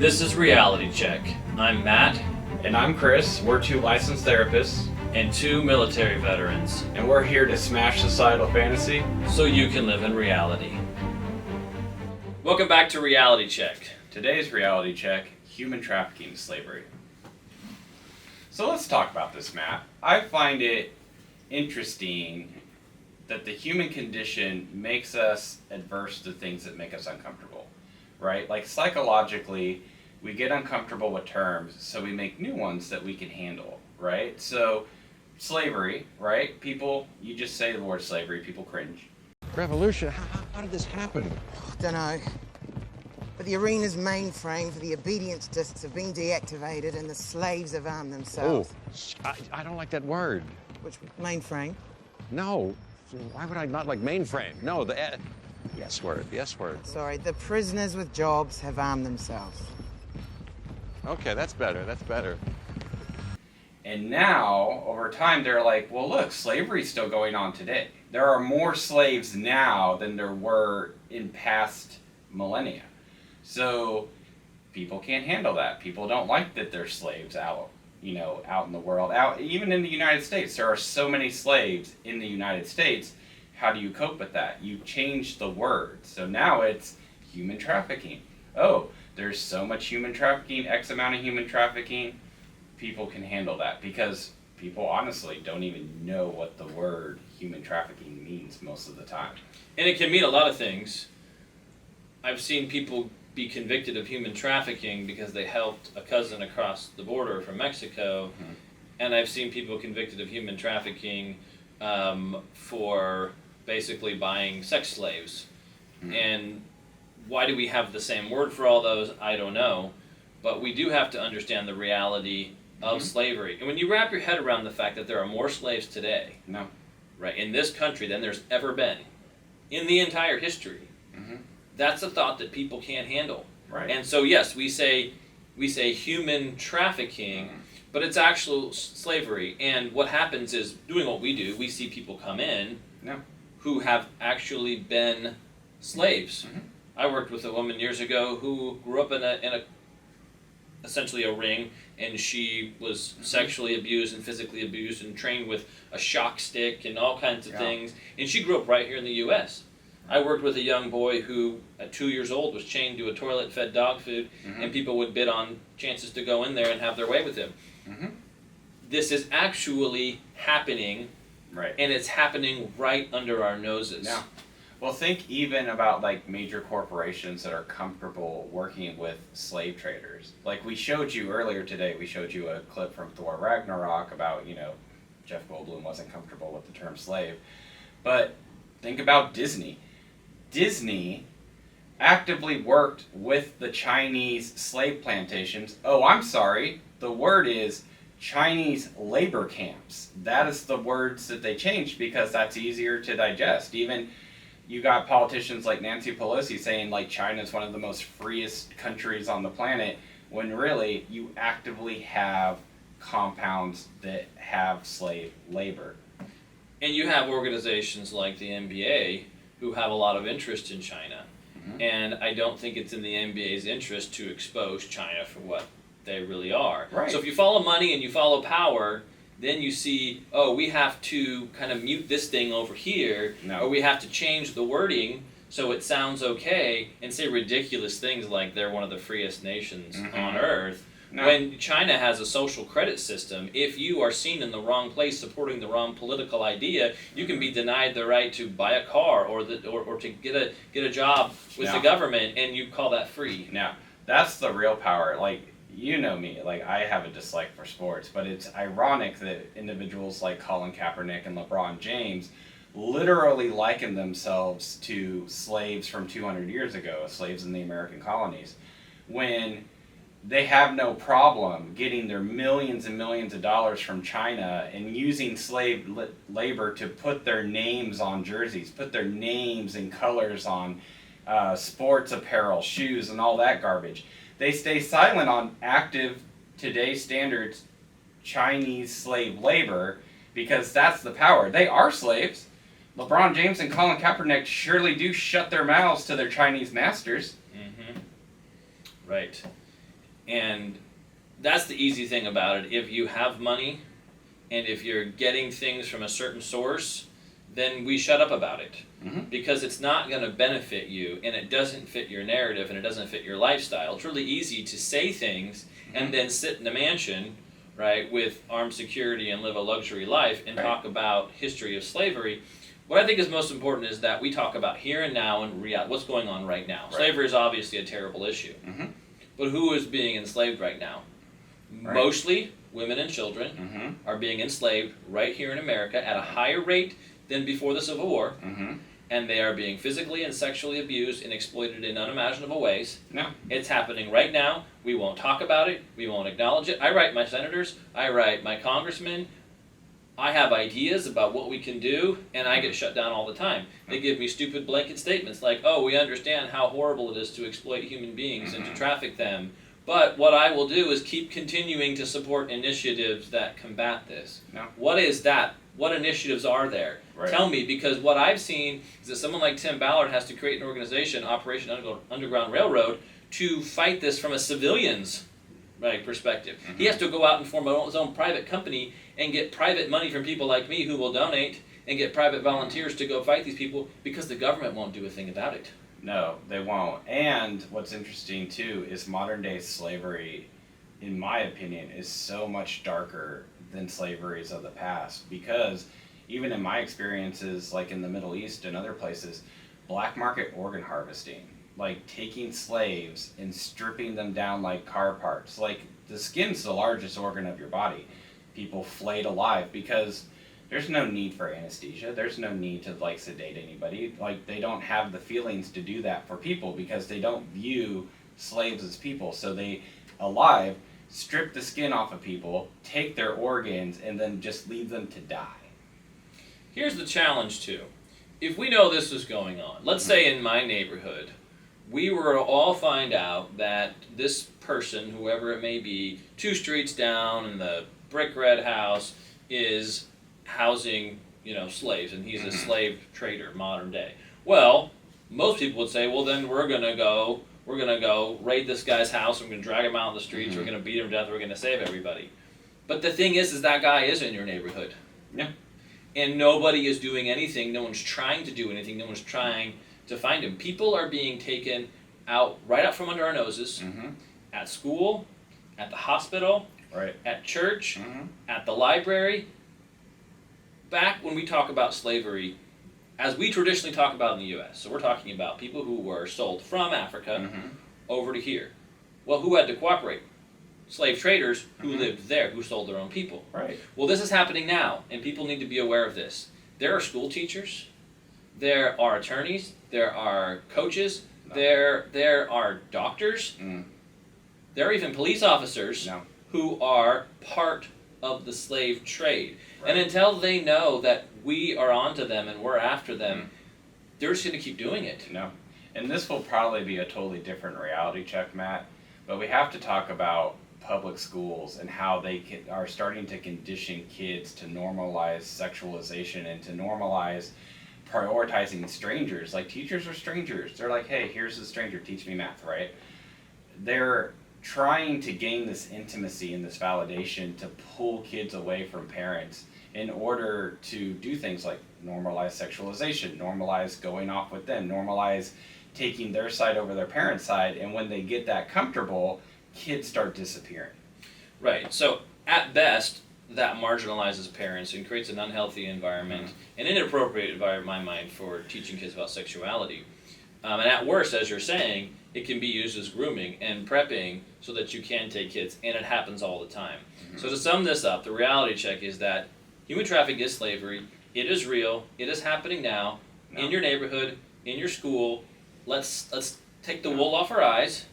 This is Reality Check. I'm Matt. And I'm Chris. We're two licensed therapists. And two military veterans. And we're here to smash societal fantasy so you can live in reality. Welcome back to Reality Check. Today's Reality Check, human trafficking slavery. So let's talk about this, Matt. I find it interesting that the human condition makes us adverse to things that make us uncomfortable, right? Like psychologically, we get uncomfortable with terms, so we make new ones that we can handle, right? So slavery, right? People, you just say the word slavery, people cringe. Revolution? How did this happen? Don't know. But the arena's mainframe for the obedience discs have been deactivated and the slaves have armed themselves. Oh, I don't like that word. Which mainframe? No. Why would I not like mainframe? No, the yes word. Sorry, the prisoners with jobs have armed themselves. Okay, that's better. And now, over time, they're like, well, look, slavery's still going on today. There are more slaves now than there were in past millennia. So people can't handle that. People don't like that there's slaves out in the world. Even in the United States, there are so many slaves in the United States. How do you cope with that? You change the word. So now it's human trafficking. Oh, there's so much human trafficking, X amount of human trafficking. People can handle that because people honestly don't even know what the word human trafficking means most of the time. And it can mean a lot of things. I've seen people be convicted of human trafficking because they helped a cousin across the border from Mexico. Mm-hmm. And I've seen people convicted of human trafficking for basically buying sex slaves. Mm-hmm. And why do we have the same word for all those? I don't know. But we do have to understand the reality of mm-hmm. slavery. And when you wrap your head around the fact that there are more slaves today, right, in this country than there's ever been in the entire history, mm-hmm. that's a thought that people can't handle. Right. And so yes, we say human trafficking, mm-hmm. but it's actual slavery. And what happens is, doing what we do, we see people come in who have actually been slaves. Mm-hmm. I worked with a woman years ago who grew up in a essentially a ring, and she was mm-hmm. sexually abused and physically abused and trained with a shock stick and all kinds of things. And she grew up right here in the U.S. I worked with a young boy who, at 2 years old, was chained to a toilet, fed dog food, mm-hmm. and people would bid on chances to go in there and have their way with him. Mm-hmm. This is actually happening, right? And it's happening right under our noses. Yeah. Well, think even about like major corporations that are comfortable working with slave traders. Like we showed you earlier today, we showed you a clip from Thor Ragnarok about, Jeff Goldblum wasn't comfortable with the term slave. But think about Disney. Disney actively worked with the Chinese slave plantations. Oh, I'm sorry. The word is Chinese labor camps. That is the words that they changed because that's easier to digest. Even you got politicians like Nancy Pelosi saying like China's one of the most freest countries on the planet, when really you actively have compounds that have slave labor. And you have organizations like the NBA who have a lot of interest in China. Mm-hmm. And I don't think it's in the NBA's interest to expose China for what they really are. Right. So if you follow money and you follow power, then you see, oh, we have to kind of mute this thing over here, or we have to change the wording so it sounds okay and say ridiculous things like they're one of the freest nations mm-hmm. on earth. No. When China has a social credit system, if you are seen in the wrong place supporting the wrong political idea, you can be denied the right to buy a car or to get a job with the government, and you call that free. Now, that's the real power. Like, you know me, like I have a dislike for sports, but it's ironic that individuals like Colin Kaepernick and LeBron James literally liken themselves to slaves from 200 years ago, slaves in the American colonies, when they have no problem getting their millions and millions of dollars from China and using slave labor to put their names on jerseys, put their names and colors on sports apparel, shoes, and all that garbage. They stay silent on active, today's standards, Chinese slave labor because that's the power. They are slaves. LeBron James and Colin Kaepernick surely do shut their mouths to their Chinese masters. Mm-hmm. Right. And that's the easy thing about it. If you have money and if you're getting things from a certain source, then we shut up about it. Because it's not going to benefit you, and it doesn't fit your narrative, and it doesn't fit your lifestyle. It's really easy to say things and then sit in a mansion, right, with armed security and live a luxury life and talk about history of slavery. What I think is most important is that we talk about here and now and what's going on right now. Slavery is obviously a terrible issue. But who is being enslaved right now? Mostly women and children are being enslaved right here in America at a higher rate than before the Civil War. And they are being physically and sexually abused and exploited in unimaginable ways. It's happening right now. We won't talk about it. We won't acknowledge it. I write my senators. I write my congressmen. I have ideas about what we can do, and I get shut down all the time. They give me stupid blanket statements like, oh, we understand how horrible it is to exploit human beings and to traffic them. But what I will do is keep continuing to support initiatives that combat this. What is that? What initiatives are there? Tell me, because what I've seen is that someone like Tim Ballard has to create an organization, Operation Underground Railroad, to fight this from a civilian's perspective. He has to go out and form his own private company and get private money from people like me who will donate and get private volunteers to go fight these people because the government won't do a thing about it. No, they won't. And what's interesting too is modern day slavery, in my opinion, is so much darker than slaveries of the past, because even in my experiences, like in the Middle East and other places, black market organ harvesting, like taking slaves and stripping them down like car parts. Like, the skin's the largest organ of your body. People flayed alive because there's no need for anesthesia. There's no need to like sedate anybody. Like, they don't have the feelings to do that for people because they don't view slaves as people. So they, alive, strip the skin off of people, take their organs, and then just leave them to die. Here's the challenge too. If we know this is going on, let's say in my neighborhood, we were to all find out that this person, whoever it may be, 2 streets down in the brick red house, is housing, slaves, and he's a slave trader, modern day. Well, most people would say, well, then we're gonna go raid this guy's house, we're gonna drag him out on the streets, we're gonna beat him to death, we're gonna save everybody. But the thing is that guy is in your neighborhood. And nobody is doing anything, no one's trying to do anything, no one's trying to find him. People are being taken right out from under our noses, at school, at the hospital, at church, at the library. Back when we talk about slavery, as we traditionally talk about in the U.S., so we're talking about people who were sold from Africa over to here. Well, who had to cooperate? Slave traders who lived there, who sold their own people. Well, this is happening now, and people need to be aware of this. There are school teachers, there are attorneys, there are coaches, there are doctors, there are even police officers who are part of the slave trade. And until they know that we are onto them and we're after them, they're just going to keep doing it. And this will probably be a totally different reality check, Matt, but we have to talk about public schools and how they are starting to condition kids to normalize sexualization and to normalize prioritizing strangers. Like, teachers are strangers. They're like, hey, here's a stranger, teach me math, right? They're trying to gain this intimacy and this validation to pull kids away from parents in order to do things like normalize sexualization, normalize going off with them, normalize taking their side over their parents' side, and when they get that comfortable, kids start disappearing. Right. So at best, that marginalizes parents and creates an unhealthy environment, an inappropriate environment, in my mind, for teaching kids about sexuality. And at worst, as you're saying, it can be used as grooming and prepping so that you can take kids, and it happens all the time. So to sum this up, the reality check is that human trafficking is slavery. It is real. It is happening now in your neighborhood, in your school. Let's take the wool off our eyes,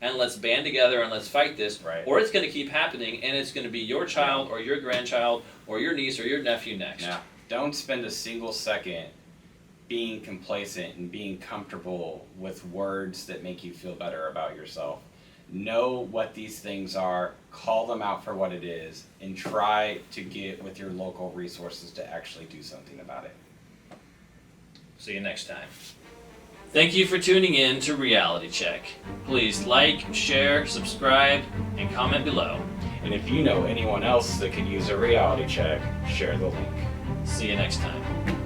and let's band together and let's fight this, or it's going to keep happening, and it's going to be your child or your grandchild or your niece or your nephew next. Don't spend a single second being complacent and being comfortable with words that make you feel better about yourself. Know what these things are, call them out for what it is, and try to get with your local resources to actually do something about it. See you next time. Thank you for tuning in to Reality Check. Please like, share, subscribe, and comment below. And if you know anyone else that could use a reality check, share the link. See you next time.